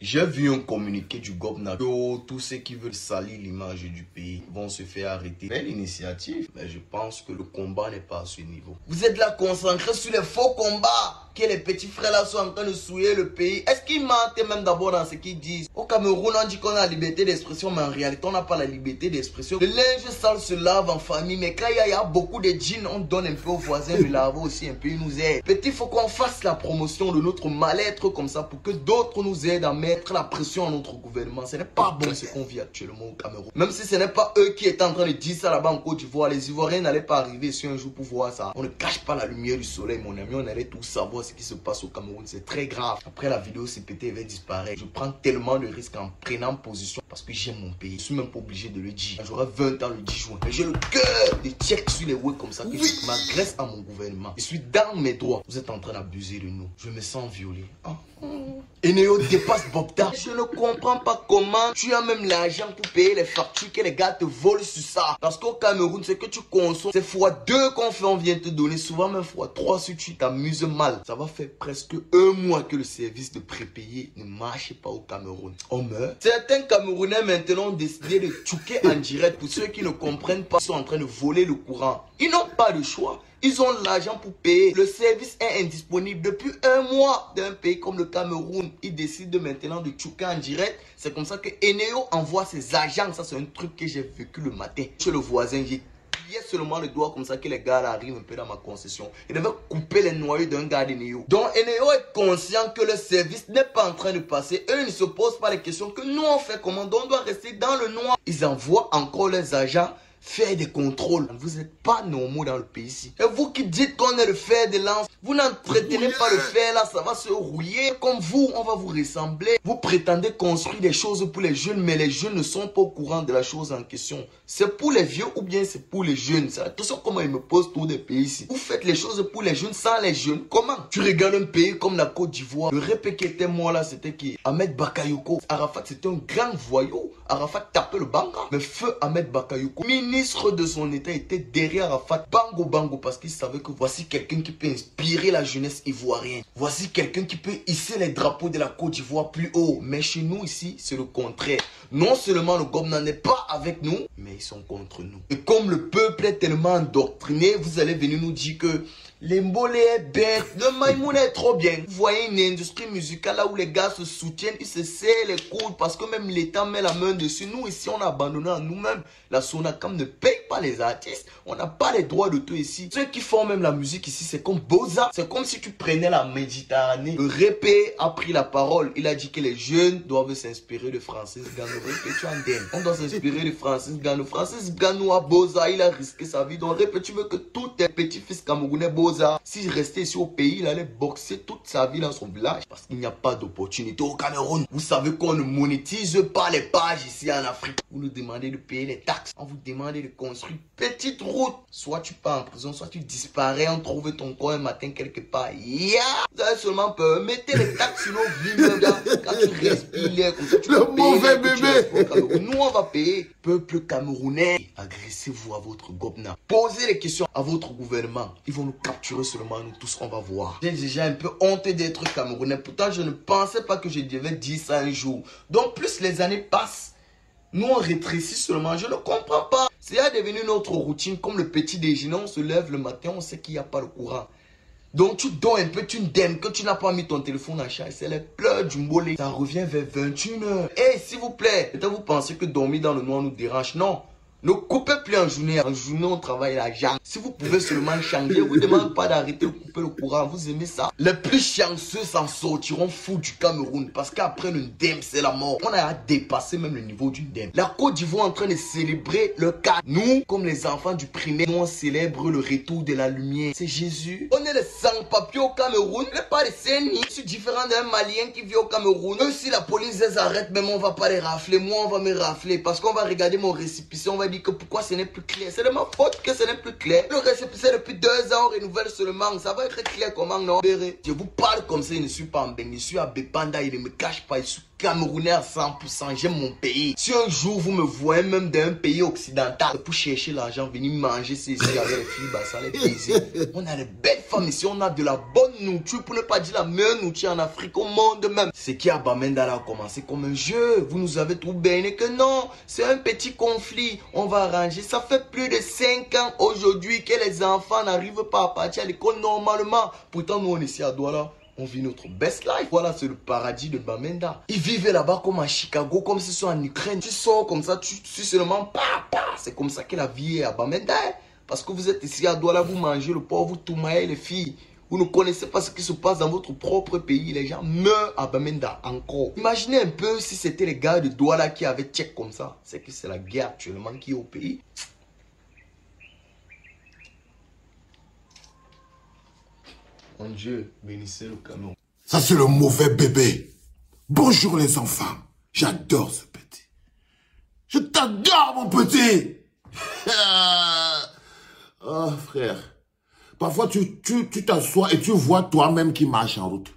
J'ai vu un communiqué du gouvernement. Tous ceux qui veulent salir l'image du pays vont se faire arrêter. Belle initiative, mais je pense que le combat n'est pas à ce niveau. Vous êtes là concentrés sur les faux combats. Que les petits frères là sont en train de souiller le pays. Est-ce qu'ils mentent même d'abord dans ce qu'ils disent? Au Cameroun, on dit qu'on a la liberté d'expression, mais en réalité, on n'a pas la liberté d'expression. Le linge sale se lave en famille, mais quand il y a beaucoup de jeans, on donne un peu aux voisins de laver aussi un peu, ils nous aident. Petit, il faut qu'on fasse la promotion de notre mal-être comme ça pour que d'autres nous aident à mettre la pression à notre gouvernement. Ce n'est pas bon ce qu'on vit actuellement au Cameroun. Même si ce n'est pas eux qui étaient en train de dire ça là-bas en Côte d'Ivoire, les Ivoiriens n'allaient pas arriver ici un jour pour voir ça. On ne cache pas la lumière du soleil, mon ami, on allait tout savoir ce qui se passe au Cameroun, c'est très grave. Après la vidéo CPT va disparaître. Je prends tellement de risques en prenant position parce que j'aime mon pays. Je suis même pas obligé de le dire. J'aurai 20 ans le 10 juin. Mais j'ai le cœur de check sur les web comme ça que je m'agresse à mon gouvernement. Je suis dans mes droits. Vous êtes en train d'abuser de nous. Je me sens violé. Eneo dépasse Bogda. Je ne comprends pas comment tu as même l'argent pour payer les factures que les gars te volent sur ça. Parce qu'au Cameroun, ce que tu consommes, c'est x2 qu'on fait, on vient te donner. Souvent même x3 si tu t'amuses mal. Ça va faire presque un mois que le service de prépayé ne marche pas au Cameroun. On meurt. Certains Camerounais maintenant ont décidé de tchouquer en direct. Pour ceux qui ne comprennent pas, ils sont en train de voler le courant. Ils n'ont pas de choix. Ils ont l'argent pour payer. Le service est indisponible depuis un mois d'un pays comme le Cameroun. Ils décident maintenant de tchouquer en direct. C'est comme ça que Eneo envoie ses agents. Ça, c'est un truc que j'ai vécu le matin. Chez le voisin, j'ai plié seulement le doigt comme ça que les gars arrivent un peu dans ma concession. Ils devaient couper les noyaux d'un gars d'Eneo. Donc Eneo est conscient que le service n'est pas en train de passer. Eux, ils ne se posent pas les questions que nous on fait comment. Donc on doit rester dans le noir. Ils envoient encore les agents faire des contrôles. Vous n'êtes pas normaux dans le pays ici. Et vous qui dites qu'on est le fer de lance, vous n'entretenez pas le fer là, ça va se rouiller. Comme vous, on va vous ressembler. Vous prétendez construire des choses pour les jeunes, mais les jeunes ne sont pas au courant de la chose en question. C'est pour les vieux ou bien c'est pour les jeunes? C'est attention comment ils me posent tous des pays ici. Vous faites les choses pour les jeunes sans les jeunes. Comment? Tu regardes un pays comme la Côte d'Ivoire. Le répé qui était moi là, c'était qui? Ahmed Bakayoko. Arafat, c'était un grand voyou. Arafat tapait le banga. Mais feu Ahmed Bakayoko, ministre de son état, était derrière Arafat, bango, parce qu'il savait que voici quelqu'un qui peut inspirer la jeunesse ivoirienne. Voici quelqu'un qui peut hisser les drapeaux de la Côte d'Ivoire plus haut. Mais chez nous ici, c'est le contraire. Non seulement le gouvernement n'est pas avec nous, mais ils sont contre nous. Et comme le peuple est tellement endoctriné, vous allez venir nous dire que l'Embole est bête, le Maïmoun est trop bien. Vous voyez une industrie musicale là où les gars se soutiennent, ils se serrent les coudes parce que même l'État met la main dessus. Nous ici, on a abandonné à nous-mêmes. La Sonacam ne paye pas les artistes. On n'a pas les droits d'auteur ici. Ceux qui font même la musique ici, c'est comme Boza. C'est comme si tu prenais la Méditerranée. Le répé a pris la parole. Il a dit que les jeunes doivent s'inspirer de Francis Ngannou. On doit s'inspirer de Francis Ngannou. Francis Ngannou à Boza, il a risqué sa vie. Donc répé, tu veux que tous tes petits-fils camerounais Boza, s'il restait ici au pays, il allait boxer toute sa vie dans son village. Parce qu'il n'y a pas d'opportunité au Cameroun. Vous savez qu'on ne monétise pas les pages ici en Afrique. Vous nous demandez de payer les taxes. On vous demande de construire une petite route. Soit tu pars en prison, soit tu disparais. On trouve ton corps un matin quelque part. Vous avez seulement peur. Mettez les taxes sur nos vies, même gars. Quand tu respires, comme ça, tu le mauvais bébé. Nous, on va payer. Peuple camerounais, agressez-vous à votre gouvernement. Posez les questions à votre gouvernement. Ils vont nous capturer seulement, nous tous, on va voir. J'ai déjà un peu honte d'être camerounais. Pourtant, je ne pensais pas que je devais dire ça un jour. Donc, plus les années passent, nous, on rétrécit seulement. Je ne comprends pas. C'est devenu notre routine. Comme le petit déjeuner, on se lève le matin, on sait qu'il n'y a pas le courant. Donc tu donnes un peu, tu n'aimes que tu n'as pas mis ton téléphone en charge. C'est les pleurs du mollet. Ça revient vers 21h. Eh, s'il vous plaît, peut-être vous pensez que dormir dans le noir nous dérange. Non. Ne coupez plus en journée. En journée, on travaille la jambe. Si vous pouvez seulement changer, vous ne demandez pas d'arrêter de couper le courant. Vous aimez ça? Les plus chanceux s'en sortiront fous du Cameroun. Parce qu'après le Ndem, c'est la mort. On a dépassé même le niveau du Ndem. La Côte d'Ivoire est en train de célébrer le cas. Nous, comme les enfants du primaire, nous on célèbre le retour de la lumière. C'est Jésus. On est les sans-papiers au Cameroun. On n'est pas les CNI. Je suis différent d'un Malien qui vit au Cameroun. Eux, si la police les arrête, même on va pas les rafler. Moi, on va me rafler. Parce qu'on va regarder mon récépissé. On va dit que pourquoi ce n'est plus clair. C'est de ma faute que ce n'est plus clair. Le récépissé depuis 2 ans, on renouvelle seulement. Ça va être clair comment, non? Je vous parle comme ça, je ne suis pas en Bénin, je suis à Bepanda, il ne me cache pas, je suis Camerounais à 100%, j'aime mon pays. Si un jour vous me voyez même d'un pays occidental pour chercher l'argent, venir manger ici avec les filles, bah, ça les plaisir. On a de belles femmes ici, on a de la bonne nourriture, pour ne pas dire la meilleure nourriture en Afrique, au monde même. Ce qui à Bamenda a commencé comme un jeu, vous nous avez tout béni que non, c'est un petit conflit, on va arranger. Ça fait plus de 5 ans aujourd'hui que les enfants n'arrivent pas à partir à l'école normalement. Pourtant nous on est ici à Douala. On vit notre best life. Voilà, c'est le paradis de Bamenda. Ils vivent là-bas comme à Chicago, comme si c'était en Ukraine. Tu sors comme ça, tu seulement papa. C'est comme ça que la vie est à Bamenda. Parce que vous êtes ici à Douala, vous mangez le porc, vous toumaillez les filles. Vous ne connaissez pas ce qui se passe dans votre propre pays. Les gens meurent à Bamenda encore. Imaginez un peu si c'était les gars de Douala qui avaient check comme ça. C'est que c'est la guerre actuellement qui est au pays. Mon Dieu, bénissez le Cameroun. Ça, c'est le mauvais bébé. Bonjour les enfants. J'adore ce petit. Je t'adore, mon petit. Oh, frère. Parfois, tu t'assois et tu vois toi-même qui marche en route.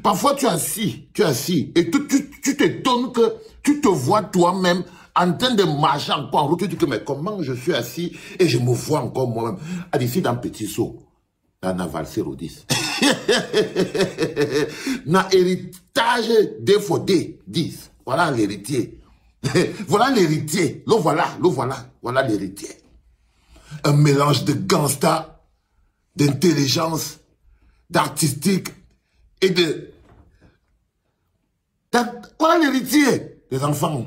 Parfois, tu es assis, et tu t'étonnes que tu te vois toi-même en train de marcher encore en route. Tu te dis que, mais comment je suis assis et je me vois encore moi-même. Ah, ici, dans Petit Saut. Dans la valse Rodis. Dans héritage des Fodé 10. Voilà l'héritier. Voilà l'héritier. Voilà l'héritier. Un mélange de gangsta, d'intelligence, d'artistique et de... Voilà l'héritier, les enfants.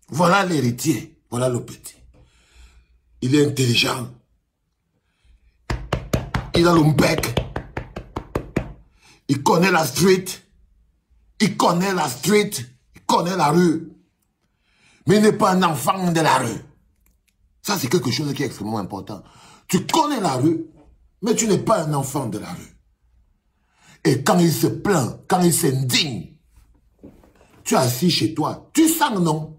Voilà l'héritier. Voilà le petit. Il est intelligent. Il a le bec. Il connaît la street. Il connaît la street. Il connaît la rue. Mais il n'est pas un enfant de la rue. Ça, c'est quelque chose qui est extrêmement important. Tu connais la rue, mais tu n'es pas un enfant de la rue. Et quand il se plaint, quand il s'indigne, tu es assis chez toi. Tu sens, non?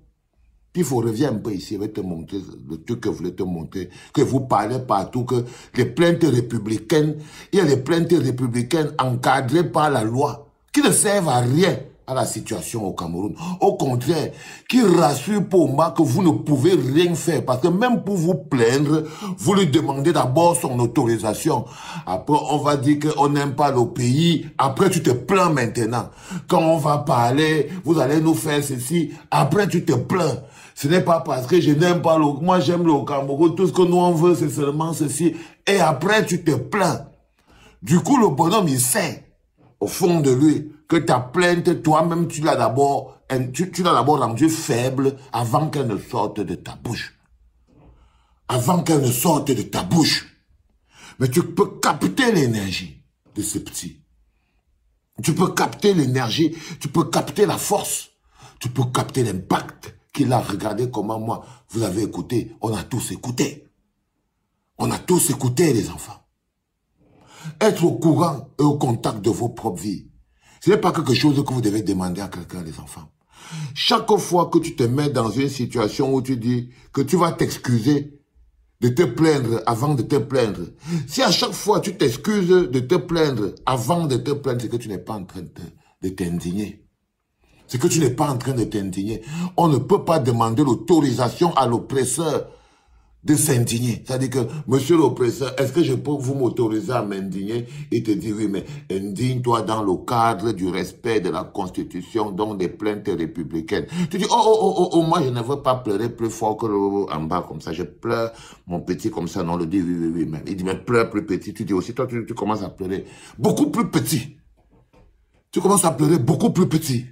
Puis il faut revenir un peu ici, je vais te montrer le truc que je voulais te montrer, que vous parlez partout, que les plaintes républicaines, il y a les plaintes républicaines encadrées par la loi, qui ne servent à rien à la situation au Cameroun. Au contraire, qui rassure pour moi que vous ne pouvez rien faire, parce que même pour vous plaindre, vous lui demandez d'abord son autorisation. Après, on va dire qu'on n'aime pas le pays, après tu te plains maintenant. Quand on va parler, vous allez nous faire ceci, après tu te plains. Ce n'est pas parce que je n'aime pas le... Moi, j'aime le Cameroun. Tout ce que nous, on veut, c'est seulement ceci. Et après, tu te plains. Du coup, le bonhomme, il sait, au fond de lui, que ta plainte, toi-même, tu l'as d'abord rendue faible avant qu'elle ne sorte de ta bouche. Avant qu'elle ne sorte de ta bouche. Mais tu peux capter l'énergie de ce petit. Tu peux capter l'énergie. Tu peux capter la force. Tu peux capter l'impact qu'il a. Regardé comment moi, vous avez écouté. On a tous écouté. On a tous écouté, les enfants. Être au courant et au contact de vos propres vies, ce n'est pas quelque chose que vous devez demander à quelqu'un, les enfants. Chaque fois que tu te mets dans une situation où tu dis que tu vas t'excuser de te plaindre avant de te plaindre, si à chaque fois tu t'excuses de te plaindre avant de te plaindre, c'est que tu n'es pas en train de t'indigner. C'est que tu n'es pas en train de t'indigner. On ne peut pas demander l'autorisation à l'oppresseur de s'indigner. C'est-à-dire que, monsieur l'oppresseur, est-ce que je peux vous m'autoriser à m'indigner? Il te dit, oui, mais indigne-toi dans le cadre du respect de la Constitution, donc des plaintes républicaines. Tu dis, moi, je ne veux pas pleurer plus fort que en bas, comme ça. Je pleure, mon petit, comme ça. Non, on le dit, oui, mais il dit, mais pleure plus petit. Tu dis aussi, toi, tu commences à pleurer beaucoup plus petit. Tu commences à pleurer beaucoup plus petit.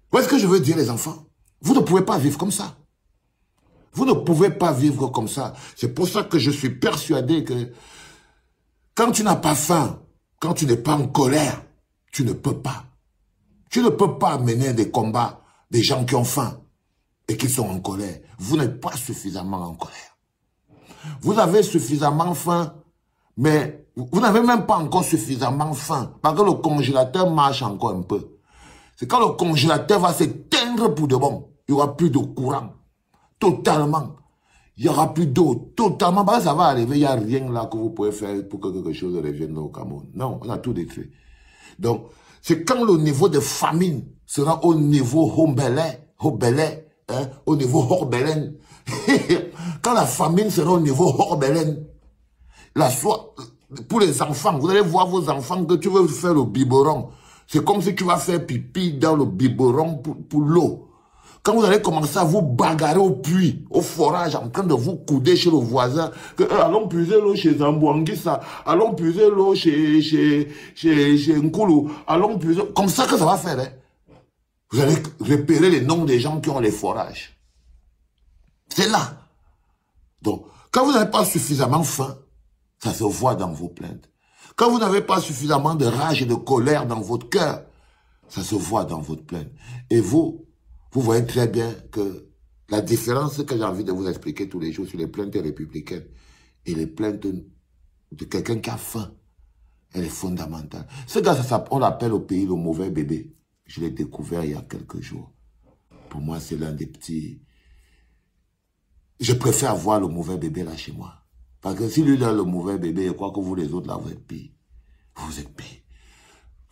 Vous voyez ce que je veux dire, les enfants? Vous ne pouvez pas vivre comme ça. Vous ne pouvez pas vivre comme ça. C'est pour ça que je suis persuadé que quand tu n'as pas faim, quand tu n'es pas en colère, tu ne peux pas. Tu ne peux pas mener des combats des gens qui ont faim et qui sont en colère. Vous n'êtes pas suffisamment en colère. Vous avez suffisamment faim, mais vous n'avez même pas encore suffisamment faim parce que le congélateur marche encore un peu. C'est quand le congélateur va s'éteindre pour de bon, il n'y aura plus de courant. Totalement. Il n'y aura plus d'eau. Totalement. Bah, ça va arriver. Il n'y a rien là que vous pouvez faire pour que quelque chose revienne au Cameroun. Non, on a tout détruit. Donc, c'est quand le niveau de famine sera au niveau Hombelais, hein, au niveau Horbelen. Quand la famine sera au niveau Horbelen, la soie, pour les enfants, vous allez voir vos enfants que tu veux faire le biberon. C'est comme si tu vas faire pipi dans le biberon pour l'eau. Quand vous allez commencer à vous bagarrer au puits, au forage, en train de vous couder chez le voisin, que, allons puiser l'eau chez Zambouanguissa, allons puiser l'eau chez Nkulu, allons puiser... Comme ça que ça va faire, hein. Vous allez repérer les noms des gens qui ont les forages. C'est là. Donc, quand vous n'avez pas suffisamment faim, ça se voit dans vos plaintes. Quand vous n'avez pas suffisamment de rage et de colère dans votre cœur, ça se voit dans votre plainte. Et vous voyez très bien que la différence que j'ai envie de vous expliquer tous les jours sur les plaintes républicaines et les plaintes de quelqu'un qui a faim, elle est fondamentale. Ce gars, on l'appelle au pays le mauvais bébé. Je l'ai découvert il y a quelques jours. Pour moi, c'est l'un des petits... Je préfère avoir le mauvais bébé là chez moi. Parce que si lui là, le mauvais bébé, je crois que vous les autres là, vous êtes pire. Vous êtes pire.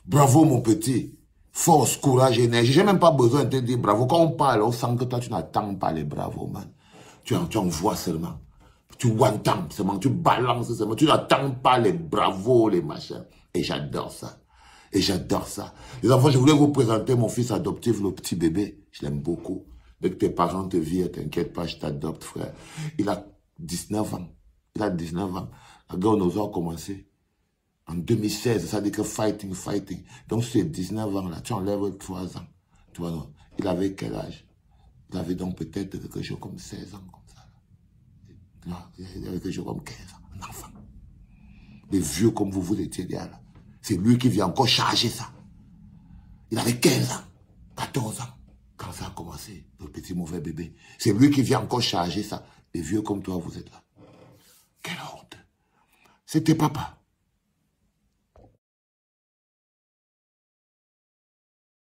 Bravo mon petit. Force, courage, énergie. J'ai même pas besoin de te dire bravo. Quand on parle, on sent que toi, tu n'attends pas les bravos, man. Tu en vois seulement. Tu one-time seulement. Tu balances seulement. Tu n'attends pas les bravos, les machins. Et j'adore ça. Et j'adore ça. Les enfants, je voulais vous présenter mon fils adoptif, le petit bébé. Je l'aime beaucoup. Dès que tes parents te virent, t'inquiète pas, je t'adopte, frère. Il a 19 ans. Il a 19 ans. La guerre aux a commencé. En 2016, ça dit que fighting. Donc, sur ces 19 ans là, tu enlèves 3 ans. Tu vois, non? Il avait quel âge? Il avait donc peut-être quelque chose comme 16 ans, comme ça. Non, il avait quelque chose comme 15 ans, un enfant. Les vieux comme vous étiez là. C'est lui qui vient encore charger ça. Il avait 15 ans, 14 ans, quand ça a commencé, le petit mauvais bébé. C'est lui qui vient encore charger ça. Les vieux comme toi, vous êtes là. Quelle honte. C'était papa.